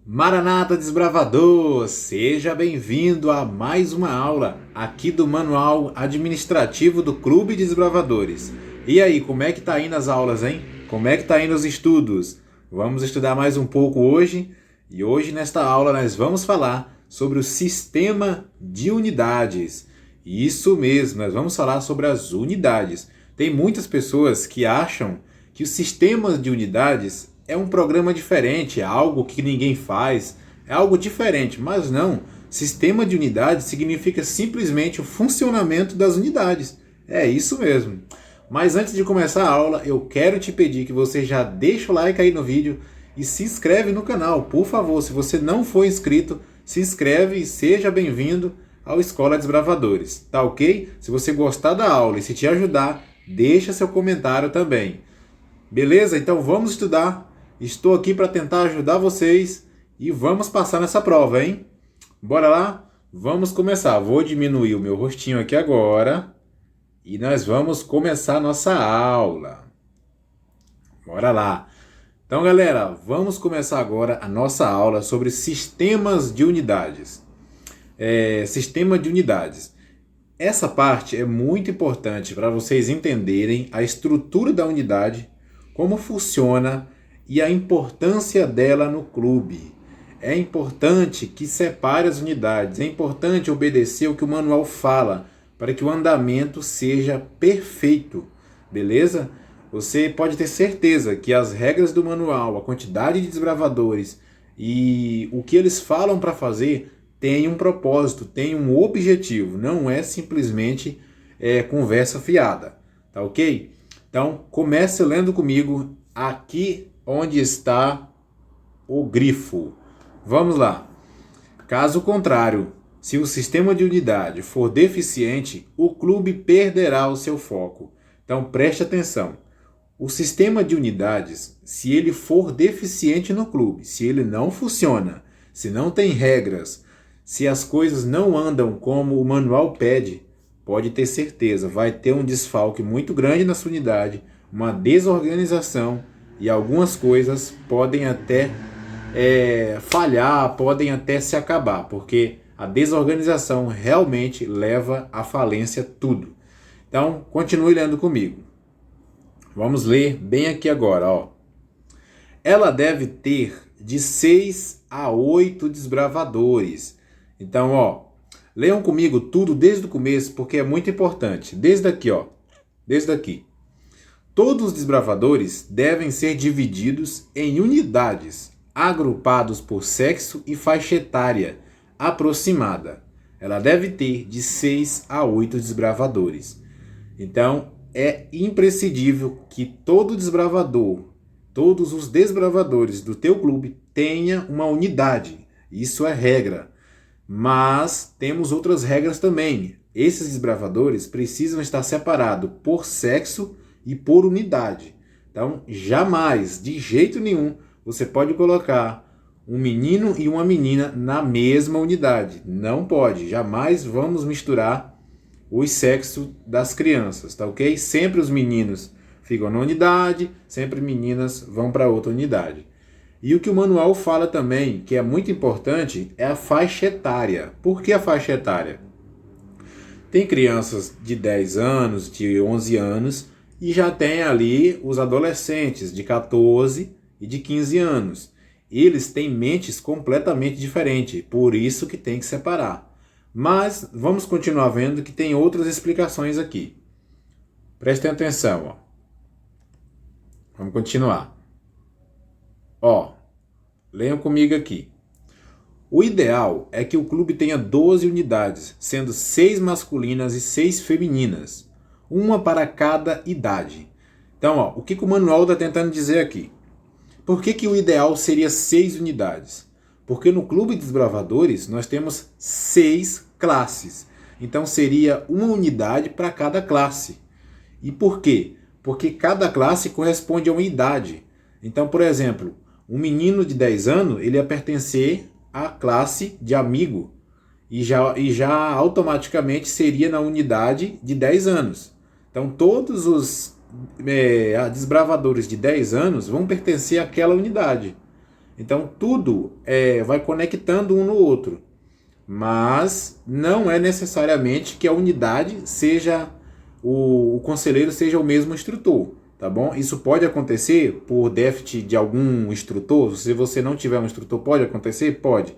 Maranata Desbravador, seja bem-vindo a mais uma aula aqui do Manual Administrativo do Clube de Desbravadores. E aí, como é que tá indo as aulas, hein? Como é que tá indo os estudos? Vamos estudar mais um pouco hoje e hoje nesta aula nós vamos falar sobre o sistema de unidades. Isso mesmo, nós vamos falar sobre as unidades. Tem muitas pessoas que acham que o sistema de unidades é um programa diferente, é algo que ninguém faz, é algo diferente, mas não. Sistema de unidades significa simplesmente o funcionamento das unidades. É isso mesmo. Mas antes de começar a aula, eu quero te pedir que você já deixe o like aí no vídeo e se inscreve no canal. Por favor, se você não for inscrito, se inscreve e seja bem-vindo ao Escola Desbravadores, tá ok? Se você gostar da aula e se te ajudar, deixa seu comentário também. Beleza? Então vamos estudar. Estou aqui para tentar ajudar vocês e vamos passar nessa prova, hein? Bora lá? Vamos começar. Vou diminuir o meu rostinho aqui agora e nós vamos começar a nossa aula. Bora lá. Então, galera, vamos começar agora a nossa aula sobre sistemas de unidades. Sistema de unidades. Essa parte é muito importante para vocês entenderem a estrutura da unidade, como funciona e a importância dela no clube. É importante que separe as unidades, é importante obedecer o que o manual fala, para que o andamento seja perfeito, beleza? Você pode ter certeza que as regras do manual, a quantidade de desbravadores e o que eles falam para fazer tem um propósito, tem um objetivo, não é simplesmente conversa fiada, tá ok? Então comece lendo comigo aqui onde está o grifo. Vamos lá. Caso contrário, se o sistema de unidade for deficiente, o clube perderá o seu foco. Então preste atenção. O sistema de unidades, se ele for deficiente no clube, se ele não funciona, se não tem regras, se as coisas não andam como o manual pede, pode ter certeza, vai ter um desfalque muito grande na sua unidade, uma desorganização, e algumas coisas podem até falhar, podem até se acabar, porque a desorganização realmente leva à falência tudo. Então, continue lendo comigo. Vamos ler bem aqui agora, ó. Ela deve ter de 6 a 8 desbravadores. Então, ó, leiam comigo tudo desde o começo, porque é muito importante. Desde aqui, ó. Desde aqui. Todos os desbravadores devem ser divididos em unidades, agrupados por sexo e faixa etária aproximada. Ela deve ter de 6 a 8 desbravadores. Então, é imprescindível que todo desbravador, todos os desbravadores do teu clube tenha uma unidade. Isso é regra. Mas temos outras regras também. Esses desbravadores precisam estar separados por sexo e por unidade. Então, jamais, de jeito nenhum, você pode colocar um menino e uma menina na mesma unidade. Não pode. Jamais vamos misturar os sexos das crianças, tá ok? Sempre os meninos ficam na unidade, sempre meninas vão para outra unidade. E o que o manual fala também, que é muito importante, é a faixa etária. Por que a faixa etária? Tem crianças de 10 anos, de 11 anos, e já tem ali os adolescentes de 14 e de 15 anos. Eles têm mentes completamente diferentes, por isso que tem que separar. Mas vamos continuar vendo que tem outras explicações aqui. Prestem atenção, ó. Vamos continuar. Ó, leiam comigo aqui. O ideal é que o clube tenha 12 unidades, sendo 6 masculinas e 6 femininas. Uma para cada idade. Então, ó, o que o manual está tentando dizer aqui? Por que o ideal seria 6 unidades? Porque no Clube de Desbravadores nós temos 6 classes. Então seria uma unidade para cada classe. E por quê? Porque cada classe corresponde a uma idade. Então, por exemplo, um menino de 10 anos ele ia pertencer à classe de amigo. E já automaticamente seria na unidade de 10 anos. Então todos os desbravadores de 10 anos vão pertencer àquela unidade. Então tudo vai conectando um no outro. Mas não é necessariamente que a unidade seja, o conselheiro seja o mesmo instrutor, tá bom? Isso pode acontecer por déficit de algum instrutor. Se você não tiver um instrutor, pode acontecer? Pode.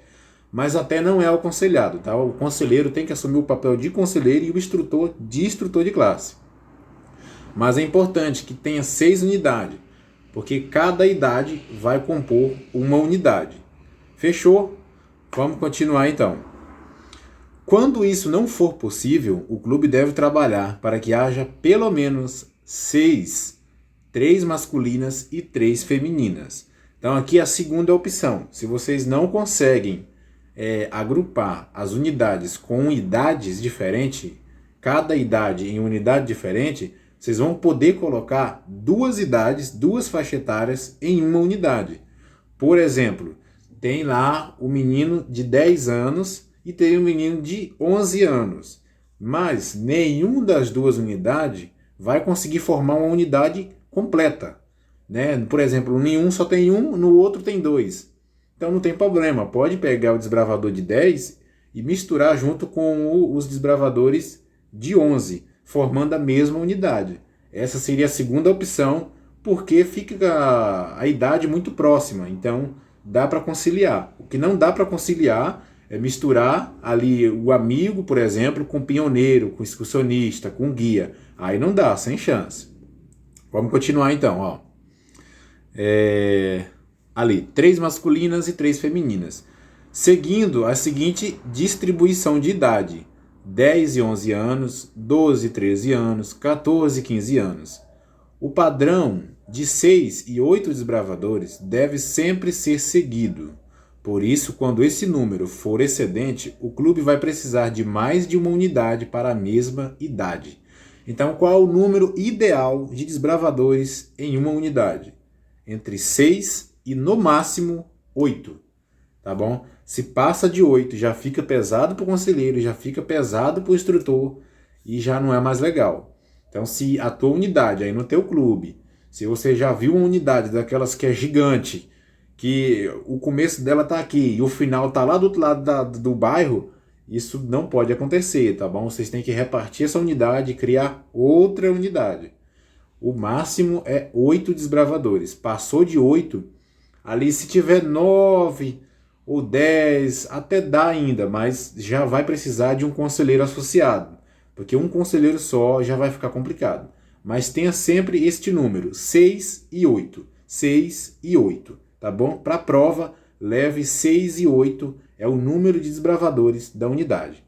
Mas até não é o aconselhado, tá? O conselheiro tem que assumir o papel de conselheiro e o instrutor de classe. Mas é importante que tenha 6 unidades, porque cada idade vai compor uma unidade. Fechou? Vamos continuar então. Quando isso não for possível, o clube deve trabalhar para que haja pelo menos 6, 3 masculinas e 3 femininas. Então aqui a segunda opção. Se vocês não conseguem agrupar as unidades com idades diferentes, cada idade em unidade diferente, vocês vão poder colocar 2 idades, 2 faixas etárias em uma unidade. Por exemplo, tem lá o menino de 10 anos e tem um menino de 11 anos. Mas nenhuma das 2 unidades vai conseguir formar uma unidade completa, né? Por exemplo, em um só tem um, no outro tem 2. Então não tem problema, pode pegar o desbravador de 10 e misturar junto com os desbravadores de 11, formando a mesma unidade. Essa seria a segunda opção, porque fica a idade muito próxima, então dá para conciliar. O que não dá para conciliar é misturar ali o amigo, por exemplo, com o pioneiro, com o excursionista, com o guia. Aí não dá, sem chance. Vamos continuar então, ó. Ali, 3 masculinas e 3 femininas. Seguindo a seguinte distribuição de idade: 10 e 11 anos, 12 e 13 anos, 14 e 15 anos. O padrão de 6 e 8 desbravadores deve sempre ser seguido. Por isso, quando esse número for excedente, o clube vai precisar de mais de uma unidade para a mesma idade. Então, qual é o número ideal de desbravadores em uma unidade? Entre 6 e, no máximo, 8. Tá bom? Se passa de 8, já fica pesado para o conselheiro, já fica pesado para o instrutor e já não é mais legal. Então, se a tua unidade aí no teu clube, se você já viu uma unidade daquelas que é gigante, que o começo dela tá aqui e o final tá lá do outro lado do bairro, isso não pode acontecer, tá bom? Vocês têm que repartir essa unidade e criar outra unidade. O máximo é 8 desbravadores. Passou de 8, ali se tiver 9 ou 10, até dá ainda, mas já vai precisar de um conselheiro associado, porque um conselheiro só já vai ficar complicado. Mas tenha sempre este número, 6 e 8. 6 e 8, tá bom? Para a prova, leve 6 e 8, é o número de desbravadores da unidade.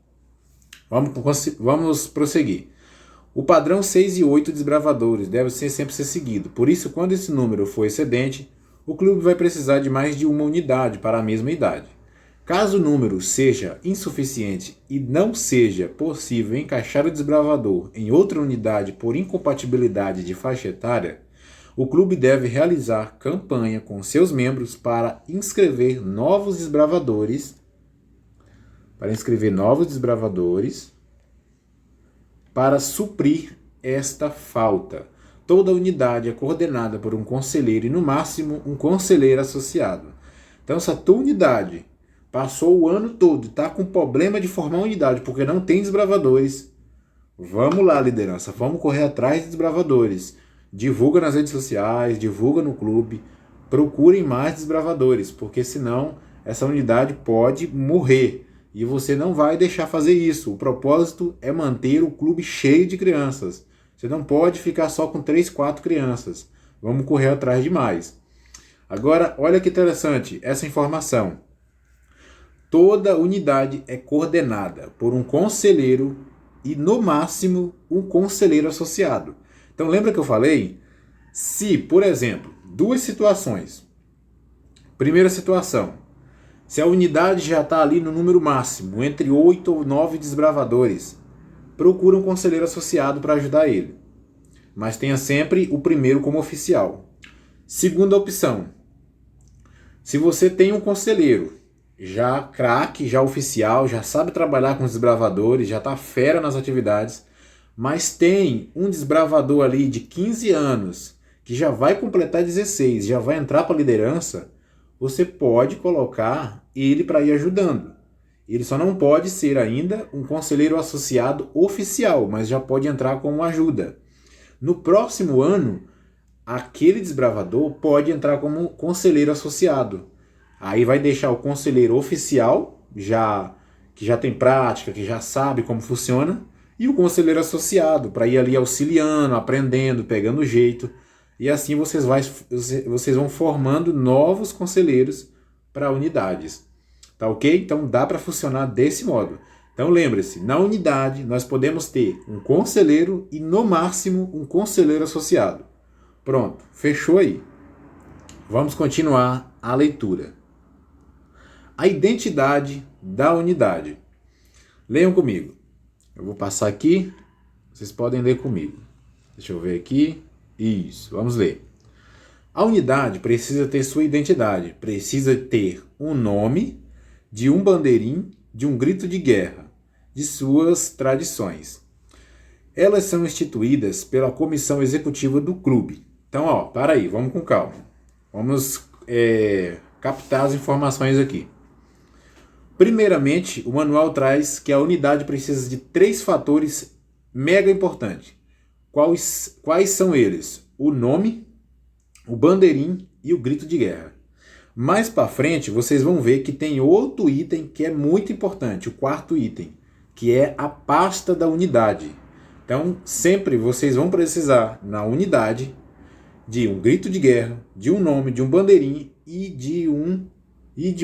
Vamos prosseguir. O padrão 6 e 8 desbravadores deve sempre ser seguido. Por isso, quando esse número for excedente, o clube vai precisar de mais de uma unidade para a mesma idade. Caso o número seja insuficiente e não seja possível encaixar o desbravador em outra unidade por incompatibilidade de faixa etária, o clube deve realizar campanha com seus membros para inscrever novos desbravadores, para suprir esta falta. Toda unidade é coordenada por um conselheiro e, no máximo, um conselheiro associado. Então, se a tua unidade passou o ano todo, está com problema de formar unidade porque não tem desbravadores, vamos lá, liderança, vamos correr atrás de desbravadores. Divulga nas redes sociais, divulga no clube, procurem mais desbravadores, porque senão essa unidade pode morrer. E você não vai deixar fazer isso. O propósito é manter o clube cheio de crianças. Você não pode ficar só com 3, 4 crianças. Vamos correr atrás de mais. Agora, olha que interessante essa informação. Toda unidade é coordenada por um conselheiro e, no máximo, um conselheiro associado. Então, lembra que eu falei? Se, por exemplo, 2 situações. Primeira situação. Se a unidade já está ali no número máximo, entre 8 ou 9 desbravadores, procura um conselheiro associado para ajudar ele. Mas tenha sempre o primeiro como oficial. Segunda opção. Se você tem um conselheiro já craque, já oficial, já sabe trabalhar com os desbravadores, já está fera nas atividades, mas tem um desbravador ali de 15 anos, que já vai completar 16, já vai entrar para a liderança, você pode colocar ele para ir ajudando. Ele só não pode ser ainda um conselheiro associado oficial, mas já pode entrar como ajuda. No próximo ano, aquele desbravador pode entrar como conselheiro associado. Aí vai deixar o conselheiro oficial, que já tem prática, que já sabe como funciona, e o conselheiro associado, para ir ali auxiliando, aprendendo, pegando o jeito. E assim vocês vão formando novos conselheiros para unidades. Tá ok? Então dá para funcionar desse modo. Então lembre-se, na unidade nós podemos ter um conselheiro e no máximo um conselheiro associado. Pronto, fechou aí. Vamos continuar a leitura. A identidade da unidade. Leiam comigo. Eu vou passar aqui, vocês podem ler comigo. Deixa eu ver aqui. Isso, vamos ler. A unidade precisa ter sua identidade, precisa ter um nome, de um bandeirim, de um grito de guerra, de suas tradições. Elas são instituídas pela comissão executiva do clube. Então, para aí, vamos com calma. Vamos captar as informações aqui. Primeiramente, o manual traz que a unidade precisa de 3 fatores mega importantes. Quais são eles? O nome, o bandeirim e o grito de guerra. Mais para frente, vocês vão ver que tem outro item que é muito importante, o 4º item, que é a pasta da unidade. Então, sempre vocês vão precisar, na unidade, de um grito de guerra, de um nome, de um bandeirim e de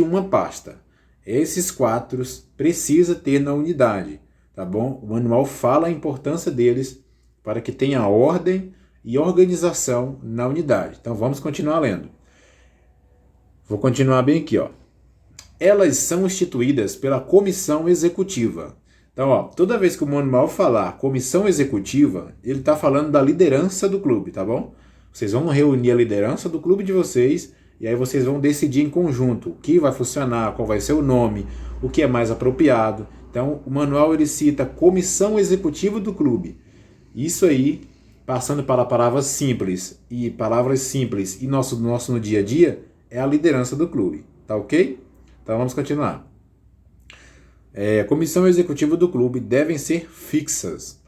uma pasta. Esses 4 precisa ter na unidade, tá bom? O manual fala a importância deles para que tenha ordem e organização na unidade. Então vamos continuar lendo. Vou continuar bem aqui, Elas são instituídas pela comissão executiva. Então, toda vez que o manual falar comissão executiva, ele está falando da liderança do clube, tá bom? Vocês vão reunir a liderança do clube de vocês e aí vocês vão decidir em conjunto o que vai funcionar, qual vai ser o nome, o que é mais apropriado. Então, o manual ele cita comissão executiva do clube. Isso aí, passando para palavras simples e nosso no dia a dia, é a liderança do clube, tá ok? Então vamos continuar. A comissão executiva do clube devem ser fixas.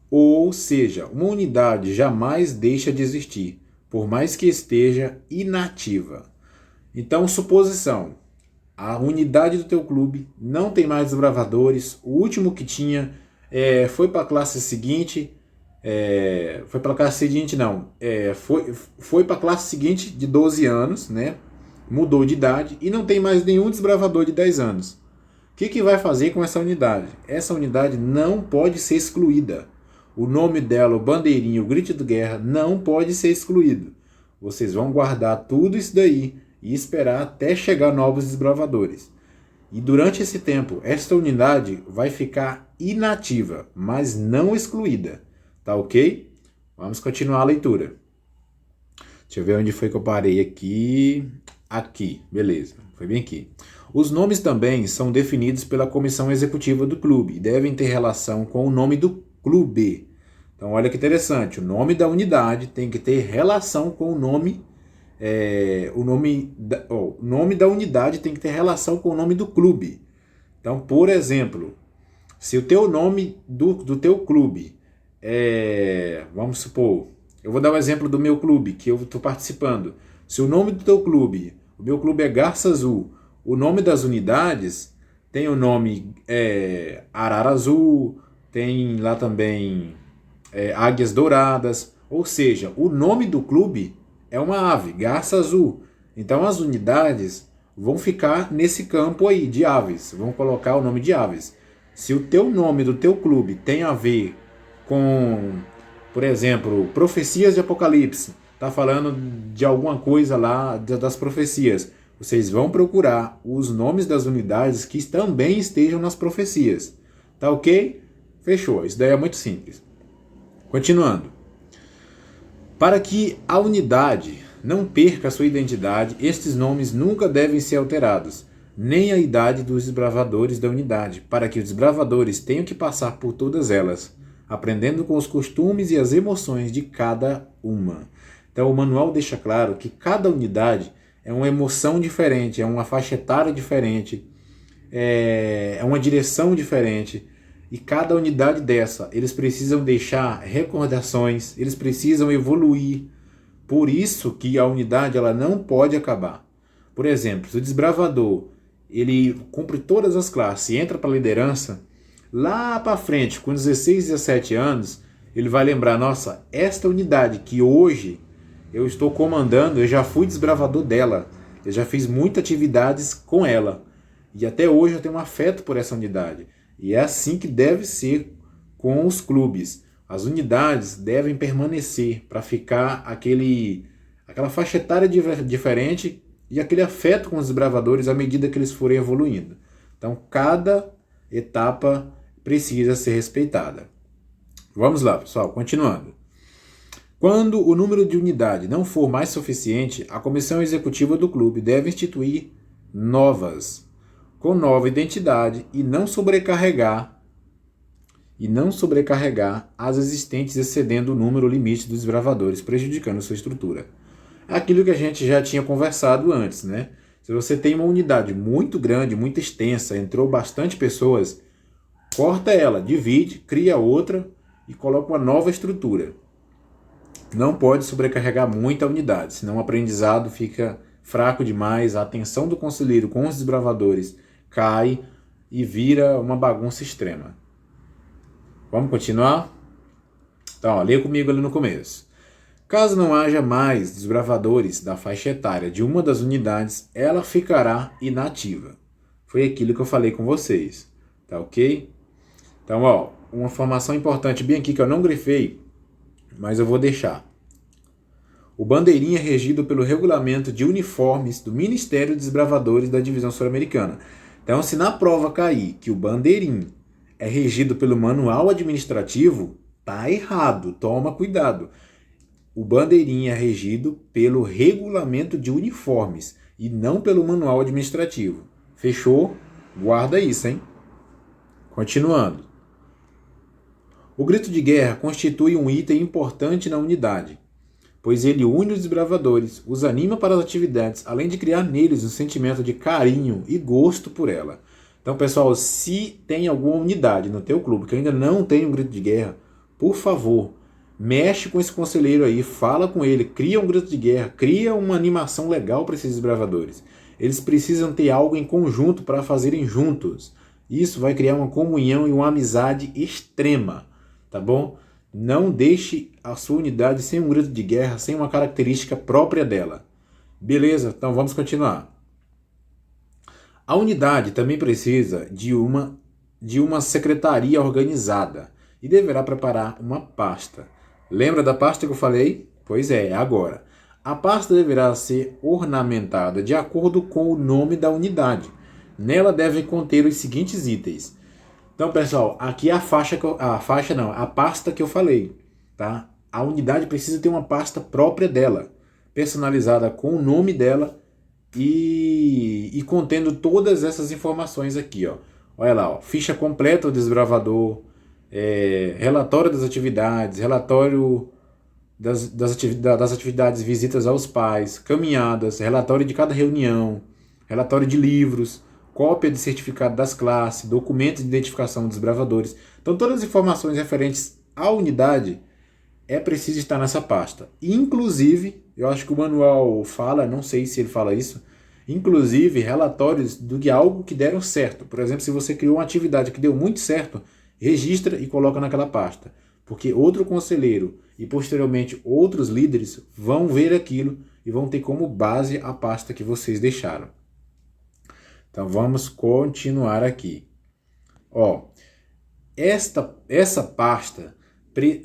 Ou seja, uma unidade jamais deixa de existir, por mais que esteja inativa. Então, suposição. A unidade do teu clube não tem mais desbravadores. O último que tinha foi para a classe seguinte. Foi para a classe seguinte, não. Foi para a classe seguinte de 12 anos, né? Mudou de idade e não tem mais nenhum desbravador de 10 anos. O que vai fazer com essa unidade? Essa unidade não pode ser excluída. O nome dela, o bandeirinho, o grito de guerra, não pode ser excluído. Vocês vão guardar tudo isso daí e esperar até chegar novos desbravadores. E durante esse tempo, esta unidade vai ficar inativa, mas não excluída. Tá ok? Vamos continuar a leitura. Deixa eu ver onde foi que eu parei aqui. Aqui, beleza. Foi bem aqui. Os nomes também são definidos pela comissão executiva do clube e devem ter relação com o nome do clube. Então, olha que interessante. O nome da unidade tem que ter relação com o nome. O nome da unidade tem que ter relação com o nome do clube. Então, por exemplo, se o teu nome do teu clube vamos supor, eu vou dar o exemplo do meu clube, que eu estou participando. Se o nome do teu clube, o meu clube é Garça Azul, o nome das unidades tem o nome Arara Azul, tem lá também Águias Douradas, ou seja, o nome do clube é uma ave, Garça Azul. Então as unidades vão ficar nesse campo aí de aves, vão colocar o nome de aves. Se o teu nome do teu clube tem a ver com, por exemplo, profecias de Apocalipse, está falando de alguma coisa lá das profecias, vocês vão procurar os nomes das unidades que também estejam nas profecias. Tá ok? Fechou. Isso daí é muito simples. Continuando. Para que a unidade não perca a sua identidade, estes nomes nunca devem ser alterados, nem a idade dos desbravadores da unidade, para que os desbravadores tenham que passar por todas elas, aprendendo com os costumes e as emoções de cada uma. Então o manual deixa claro que cada unidade é uma emoção diferente, é uma faixa etária diferente, é uma direção diferente. E cada unidade dessa, eles precisam deixar recordações, eles precisam evoluir. Por isso que a unidade ela não pode acabar. Por exemplo, se o desbravador ele cumpre todas as classes e entra para a liderança, lá para frente, com 16, 17 anos, ele vai lembrar, nossa, esta unidade que hoje eu estou comandando, eu já fui desbravador dela, eu já fiz muitas atividades com ela. E até hoje eu tenho um afeto por essa unidade. E é assim que deve ser com os clubes. As unidades devem permanecer para ficar aquela faixa etária diferente e aquele afeto com os desbravadores à medida que eles forem evoluindo. Então, cada etapa precisa ser respeitada. Vamos lá, pessoal, continuando. Quando o número de unidade não for mais suficiente, a comissão executiva do clube deve instituir novas, com nova identidade e não sobrecarregar as existentes excedendo o número limite dos desbravadores, prejudicando sua estrutura. Aquilo que a gente já tinha conversado antes, né? Se você tem uma unidade muito grande, muito extensa, entrou bastante pessoas, corta ela, divide, cria outra e coloca uma nova estrutura. Não pode sobrecarregar muito a unidade, senão o aprendizado fica fraco demais, a atenção do conselheiro com os desbravadores cai e vira uma bagunça extrema. Vamos continuar? Então, ó, leia comigo ali no começo. Caso não haja mais desbravadores da faixa etária de uma das unidades, ela ficará inativa. Foi aquilo que eu falei com vocês. Tá ok? Então, ó, uma informação importante bem aqui que eu não grifei, mas eu vou deixar. O bandeirinha é regido pelo regulamento de uniformes do Ministério dos Desbravadores da Divisão Sul-Americana. Então, se na prova cair que o bandeirinha é regido pelo manual administrativo, tá errado, toma cuidado. O bandeirinha é regido pelo regulamento de uniformes e não pelo manual administrativo. Fechou? Guarda isso, hein? Continuando. O grito de guerra constitui um item importante na unidade, pois ele une os desbravadores, os anima para as atividades, além de criar neles um sentimento de carinho e gosto por ela. Então, pessoal, se tem alguma unidade no teu clube que ainda não tem um grito de guerra, por favor, mexe com esse conselheiro aí, fala com ele, cria um grito de guerra, cria uma animação legal para esses desbravadores. Eles precisam ter algo em conjunto para fazerem juntos. Isso vai criar uma comunhão e uma amizade extrema, tá bom? Não deixe a sua unidade sem um grito de guerra, sem uma característica própria dela. Beleza? Então vamos continuar. A unidade também precisa de uma secretaria organizada e deverá preparar uma pasta. Lembra da pasta que eu falei? Pois é agora. A pasta deverá ser ornamentada de acordo com o nome da unidade. Nela devem conter os seguintes itens. Então, pessoal, aqui é a pasta que eu falei, tá? A unidade precisa ter uma pasta própria dela, personalizada com o nome dela e contendo todas essas informações aqui, ó. Olha lá, ó, ficha completa do desbravador, relatório das atividades, relatório das atividades, visitas aos pais, caminhadas, relatório de cada reunião, relatório de livros, cópia de certificado das classes, documento de identificação dos desbravadores. Então, todas as informações referentes à unidade é preciso estar nessa pasta. Inclusive, eu acho que o manual fala, não sei se ele fala isso, inclusive relatórios de algo que deram certo. Por exemplo, se você criou uma atividade que deu muito certo, registra e coloca naquela pasta. Porque outro conselheiro e posteriormente outros líderes vão ver aquilo e vão ter como base a pasta que vocês deixaram. Então vamos continuar aqui. Ó, essa pasta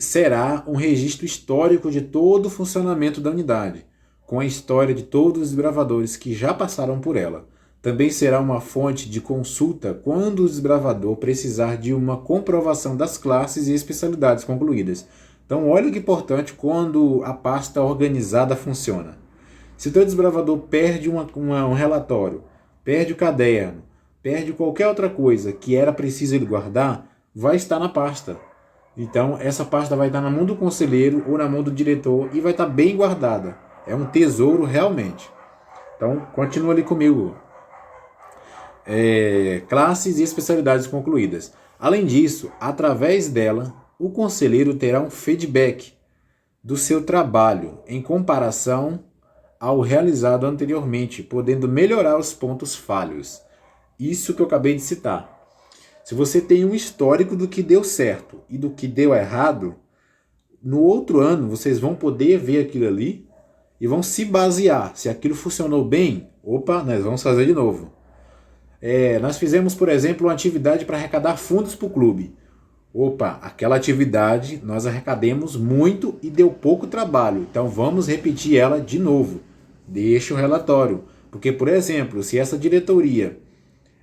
será um registro histórico de todo o funcionamento da unidade, com a história de todos os desbravadores que já passaram por ela. Também será uma fonte de consulta quando o desbravador precisar de uma comprovação das classes e especialidades concluídas. Então olha que importante quando a pasta organizada funciona. Se o teu desbravador perde um relatório, perde o caderno, perde qualquer outra coisa que era preciso ele guardar, vai estar na pasta. Então essa pasta vai estar na mão do conselheiro ou na mão do diretor e vai estar bem guardada. É um tesouro realmente. Então, continua ali comigo. Classes e especialidades concluídas. Além disso, através dela, o conselheiro terá um feedback do seu trabalho em comparação ao realizado anteriormente, podendo melhorar os pontos falhos. Isso que eu acabei de citar. Se você tem um histórico do que deu certo e do que deu errado, no outro ano vocês vão poder ver aquilo ali e vão se basear. Se aquilo funcionou bem, opa, nós vamos fazer de novo. Nós fizemos, por exemplo, uma atividade para arrecadar fundos para o clube. Opa, aquela atividade nós arrecademos muito e deu pouco trabalho, então vamos repetir ela de novo. Deixa o relatório. Porque, por exemplo, se essa diretoria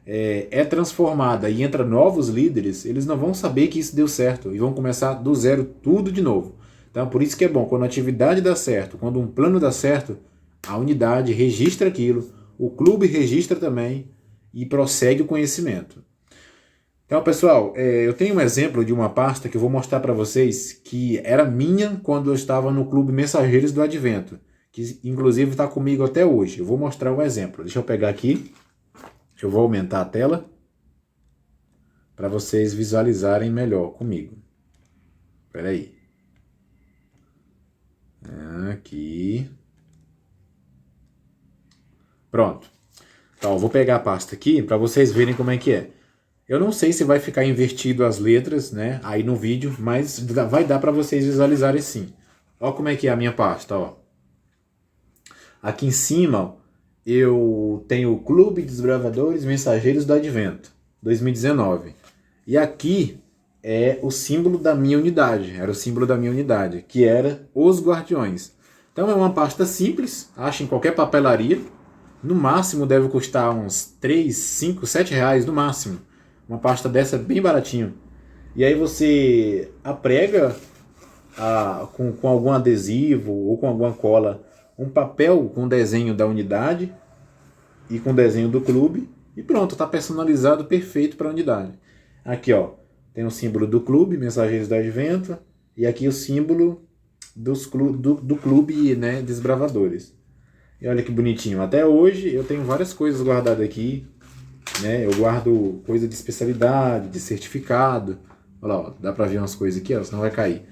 é transformada e entra novos líderes, eles não vão saber que isso deu certo e vão começar do zero tudo de novo. Então, por isso que é bom, quando a atividade dá certo, quando um plano dá certo, a unidade registra aquilo, o clube registra também e prossegue o conhecimento. Então, pessoal, eu tenho um exemplo de uma pasta que eu vou mostrar para vocês que era minha quando eu estava no Clube Mensageiros do Advento, que inclusive está comigo até hoje. Eu vou mostrar um exemplo. Deixa eu pegar aqui. Eu vou aumentar a tela para vocês visualizarem melhor comigo. Espera aí. Aqui. Pronto. Então, eu vou pegar a pasta aqui para vocês verem como é que é. Eu não sei se vai ficar invertido as letras, né, aí no vídeo, mas vai dar para vocês visualizarem sim. Olha como é que é a minha pasta, ó. Aqui em cima eu tenho o Clube Desbravadores Mensageiros do Advento, 2019. E aqui é o símbolo da minha unidade, era o símbolo da minha unidade, que era os Guardiões. Então é uma pasta simples, acha em qualquer papelaria. No máximo deve custar uns 3, 5, 7 reais no máximo. Uma pasta dessa bem baratinho. E aí você aprega com algum adesivo ou com alguma cola um papel com desenho da unidade e com desenho do clube e pronto, está personalizado, perfeito para a unidade. Aqui ó, tem o símbolo do clube, Mensageiros do Advento, e aqui o símbolo do clube, né, Desbravadores. E olha que bonitinho, até hoje eu tenho várias coisas guardadas aqui, né? Eu guardo coisa de especialidade, de certificado. Olha lá, ó, dá para ver umas coisas aqui, ó, senão vai cair.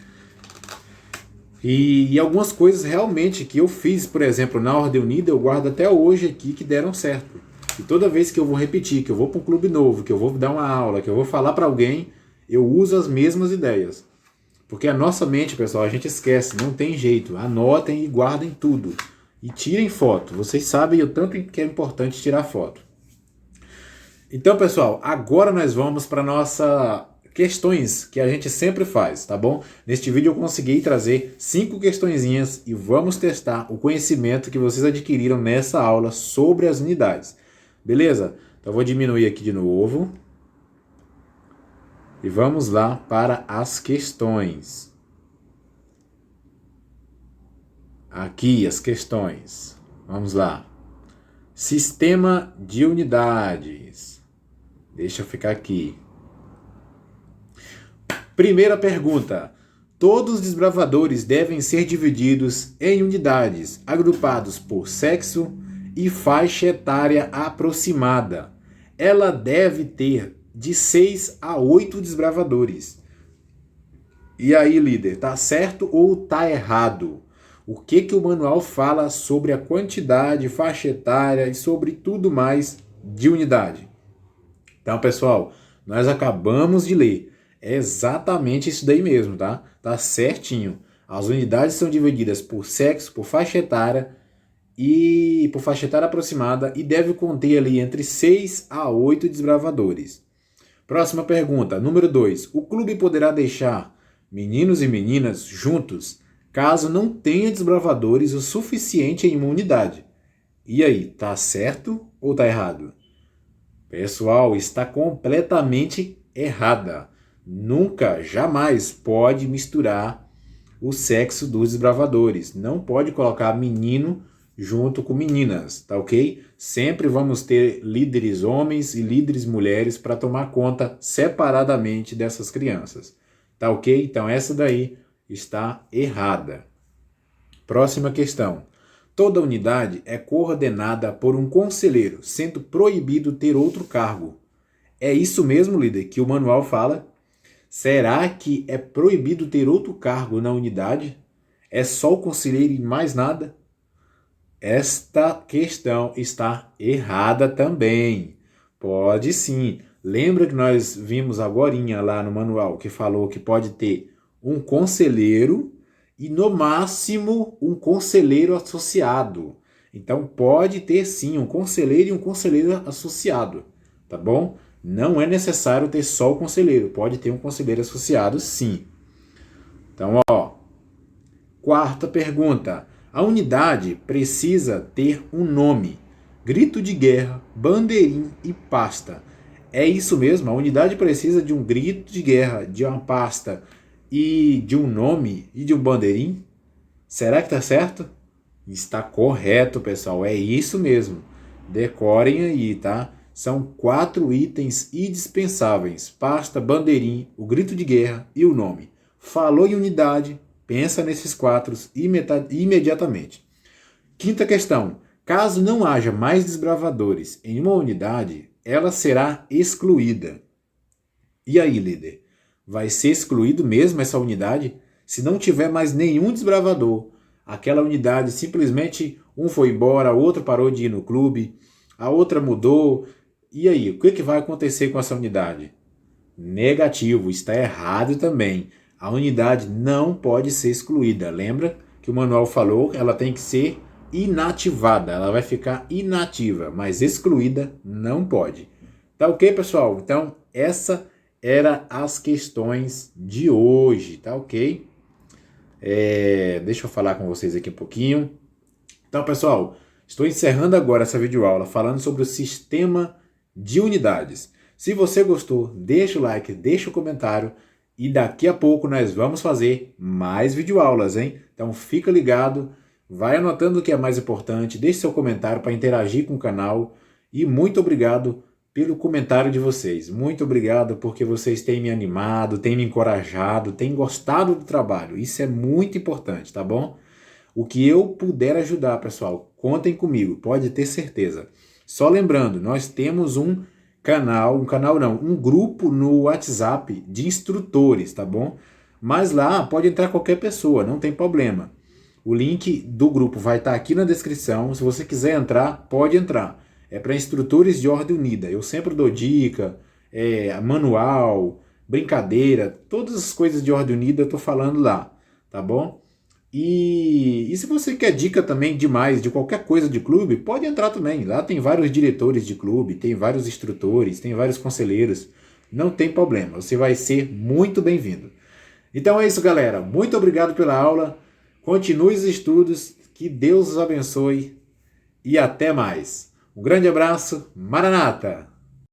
E algumas coisas realmente que eu fiz, por exemplo, na Ordem Unida, eu guardo até hoje aqui que deram certo. E toda vez que eu vou repetir, que eu vou para um clube novo, que eu vou dar uma aula, que eu vou falar para alguém, eu uso as mesmas ideias. Porque a nossa mente, pessoal, a gente esquece, não tem jeito. Anotem e guardem tudo. E tirem foto. Vocês sabem o tanto que é importante tirar foto. Então, pessoal, agora nós vamos para nossa questões que a gente sempre faz, tá bom? Neste vídeo eu consegui trazer 5 questõezinhas e vamos testar o conhecimento que vocês adquiriram nessa aula sobre as unidades. Beleza? Então eu vou diminuir aqui de novo. E vamos lá para as questões. Aqui as questões. Vamos lá. Sistema de unidades. Deixa eu ficar aqui. Primeira pergunta. Todos os desbravadores devem ser divididos em unidades, agrupados por sexo e faixa etária aproximada. Ela deve ter de 6 a 8 desbravadores. E aí, líder, tá certo ou tá errado? O que o manual fala sobre a quantidade, faixa etária e sobre tudo mais de unidade? Então, pessoal, nós acabamos de ler. É exatamente isso daí mesmo, tá? Tá certinho. As unidades são divididas por sexo, por faixa etária e por faixa etária aproximada e deve conter ali entre 6 a 8 desbravadores. Próxima pergunta, número 2. O clube poderá deixar meninos e meninas juntos caso não tenha desbravadores o suficiente em uma unidade. E aí, tá certo ou tá errado? Pessoal, está completamente errada. Nunca, jamais pode misturar o sexo dos desbravadores. Não pode colocar menino junto com meninas, tá ok? Sempre vamos ter líderes homens e líderes mulheres para tomar conta separadamente dessas crianças, tá ok? Então essa daí está errada. Próxima questão. Toda unidade é coordenada por um conselheiro, sendo proibido ter outro cargo. É isso mesmo, líder, que o manual fala? Será que é proibido ter outro cargo na unidade? É só o conselheiro e mais nada? Esta questão está errada também. Pode sim. Lembra que nós vimos agorinha lá no manual que falou que pode ter um conselheiro e no máximo um conselheiro associado. Então pode ter sim um conselheiro e um conselheiro associado, tá bom? Não é necessário ter só o conselheiro, pode ter um conselheiro associado sim. Então, ó, quarta pergunta. A unidade precisa ter um nome. Grito de guerra, bandeirinha e pasta. É isso mesmo, a unidade precisa de um grito de guerra, de uma pasta e de um nome e de um bandeirinho? Será que está certo? Está correto, pessoal, é isso mesmo. Decorem aí, tá? São 4 itens indispensáveis: pasta, bandeirinho, o grito de guerra e o nome. Falou em unidade, pensa nesses 4 imediatamente. Quinta questão. Caso não haja mais desbravadores em uma unidade, ela será excluída. E aí, líder? Vai ser excluído mesmo essa unidade? Se não tiver mais nenhum desbravador, aquela unidade simplesmente um foi embora, a outro parou de ir no clube, a outra mudou. E aí, o que vai acontecer com essa unidade? Negativo, está errado também. A unidade não pode ser excluída. Lembra que o manual falou que ela tem que ser inativada, ela vai ficar inativa, mas excluída não pode. Tá ok, pessoal? Então, essa eram as questões de hoje, tá ok? Deixa eu falar com vocês aqui um pouquinho. Então, pessoal, estou encerrando agora essa videoaula falando sobre o sistema de unidades. Se você gostou, deixa o like, deixa o comentário e daqui a pouco nós vamos fazer mais videoaulas, hein? Então, fica ligado. Vai anotando o que é mais importante, deixe seu comentário para interagir com o canal e muito obrigado pelo comentário de vocês. Muito obrigado porque vocês têm me animado, têm me encorajado, têm gostado do trabalho. Isso é muito importante, tá bom? O que eu puder ajudar, pessoal, contem comigo, pode ter certeza. Só lembrando, nós temos um grupo no WhatsApp de instrutores, tá bom? Mas lá pode entrar qualquer pessoa, não tem problema. O link do grupo vai estar aqui na descrição. Se você quiser entrar, pode entrar. É para instrutores de ordem unida. Eu sempre dou dica, manual, brincadeira, todas as coisas de ordem unida eu estou falando lá, tá bom? E se você quer dica também demais de qualquer coisa de clube, pode entrar também. Lá tem vários diretores de clube, tem vários instrutores, tem vários conselheiros. Não tem problema, você vai ser muito bem-vindo. Então é isso, galera. Muito obrigado pela aula. Continue os estudos, que Deus os abençoe e até mais. Um grande abraço, Maranata!